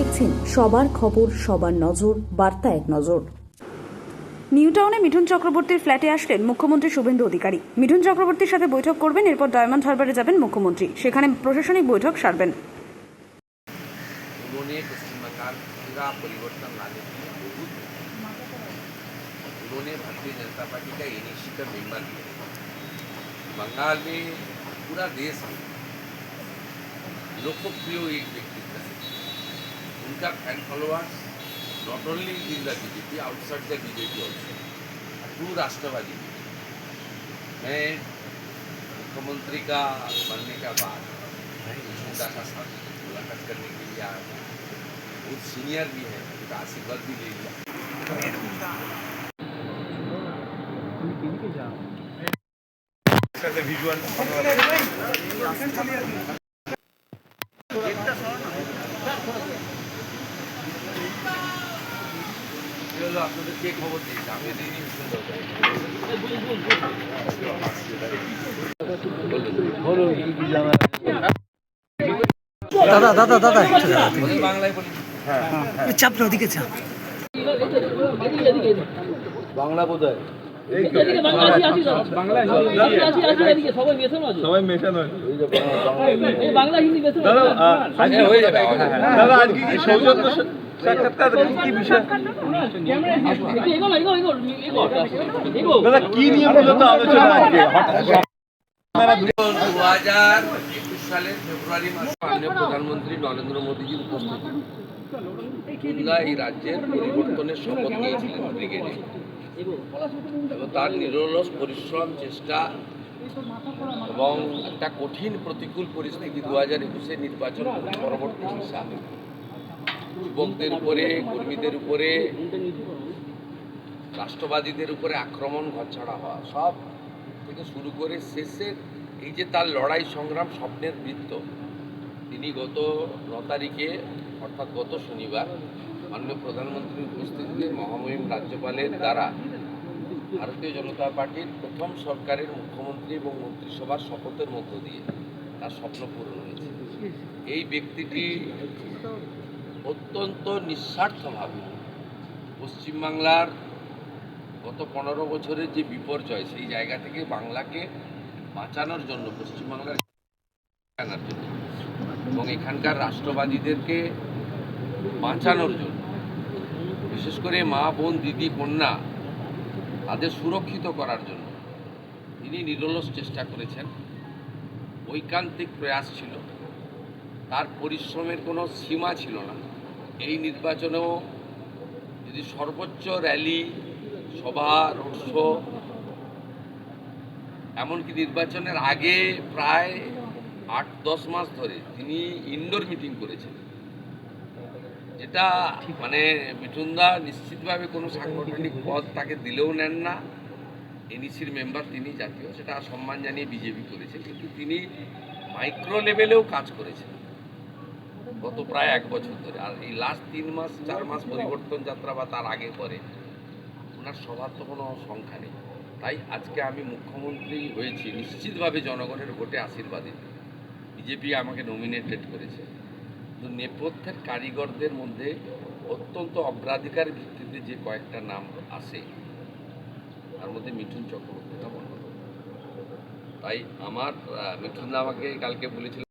দেখছেন সবার খবর, সবার নজর, বার্তা এক নজর। নিউ টাউনে মিঠুন চক্রবর্তীর ফ্ল্যাটে আসলেন মুখ্যমন্ত্রী শুভেন্দু অধিকারী। মিঠুন চক্রবর্তীর সাথে বৈঠক করবেন, এরপর ডায়মন্ড হারবারে যাবেন মুখ্যমন্ত্রী, সেখানে প্রশাসনিক বৈঠক সারবেন। उन्होंने पश्चिम बंगाल पूरा परिवर्तन लाने के लिए बहुत उन्होंने भारतीय जनता पार्टी का इनिशिएटिव मेंबर लिया। बंगाल में पूरा देश में लोकप्रिय एक व्यक्तित्व है। उनका fan followers not only in the BJP, outside the BJP also, true राष्ट्रवादी। मैं मुख्यमंत्री का बनने का बाद उनका साथ मुलाकात करने के लिए आया था। बहुत सीनियर भी है, उनका आशीर्वाद भी ले लिया। আপনাদেরকে খবর দিয়েছি, আমি এদিনই সুন্দর দাদা দাদা দাদা বাংলায় বলি। চাপ না, ওদিকে চাপ। বাংলা বোধ হয় সবাই মেশানো বাংলা হিন্দি দাদা হয়ে যাবে। দাদা আজকে কি সৌজন্য সাক্ষাৎকার কি বিষয় দাদা কি নিয়ে মূলত আলোচনা আজকে? 2021 সালের ফেব্রুয়ারি মাসে মাননীয় প্রধানমন্ত্রী নরেন্দ্র মোদীজির উপস্থিতি এই রাজ্যের পরিবর্তনের শপথ নিয়েছিলেন ব্রিগেডে, এবং তার নিরলস পরিশ্রম, চেষ্টা এবং একটা কঠিন প্রতিকূল পরিস্থিতি 2021 নির্বাচন পরবর্তী হিসাবে যুবকদের উপরে, কর্মীদের উপরে, রাষ্ট্রবাদীদের উপরে আক্রমণ, ঘরছাড়া হওয়া, সব থেকে শুরু করে শেষের এই যে তার লড়াই সংগ্রাম স্বপ্নের বৃত্ত, তিনি গত 9 তারিখে অর্থাৎ গত শনিবার মাননীয় প্রধানমন্ত্রীর উপস্থিতিতে মহামহিম রাজ্যপালের দ্বারা ভারতীয় জনতা পার্টির প্রথম সরকারের মুখ্যমন্ত্রী এবং মন্ত্রিসভার শপথের মধ্য দিয়ে তার স্বপ্ন পূরণ হয়েছে। এই ব্যক্তিটি অত্যন্ত নিঃস্বার্থভাবে পশ্চিমবাংলার গত 15 বছরের যে বিপর্যয়, সেই জায়গা থেকে বাংলাকে বাঁচানোর জন্য, পশ্চিমবাংলার বাঁচানোর জন্য এবং এখানকার রাষ্ট্রবাদীদেরকে বাঁচানোর জন্য, বিশেষ করে মা, বোন, দিদি, কন্যা, তাদের সুরক্ষিত করার জন্য তিনি নিরলস চেষ্টা করেছেন। ঐকান্তিক প্রয়াস ছিল, তার পরিশ্রমের কোনো সীমা ছিল না। এই নির্বাচনেও যদি সর্বোচ্চ র্যালি, সভা, রোড শো, এমনকি নির্বাচনের আগে প্রায় 8-10 মাস ধরে তিনি ইনডোর মিটিং করেছেন, যেটা মানে মিঠুনদা নিশ্চিতভাবে কোনো সাংগঠনিক পদ তাকে দিলেও নেন না। এনইসির মেম্বার তিনি, জাতীয়, সেটা সম্মান জানিয়ে বিজেপি করেছে, কিন্তু তিনি মাইক্রো লেভেলেও কাজ করেছেন গত প্রায় 1 বছর ধরে। আর এই লাস্ট 3-4 মাস পরিবর্তন যাত্রা বা তার আগে পরে ওনার সভার তো কোনো সংখ্যা নেই। তাই আজকে আমি মুখ্যমন্ত্রী হয়েছি নিশ্চিতভাবে জনগণের ভোটে আশীর্বাদে। বিজেপি আমাকে নমিনেটেড করেছে, কিন্তু নেপথ্যের কারিগরদের মধ্যে অত্যন্ত অগ্রাধিকার ভিত্তিতে যে কয়েকটা নাম আসে, তার মধ্যে মিঠুন চক্রবর্তীটা অন্যতম। তাই আমার মিঠুনদা আমাকে কালকে বলেছিল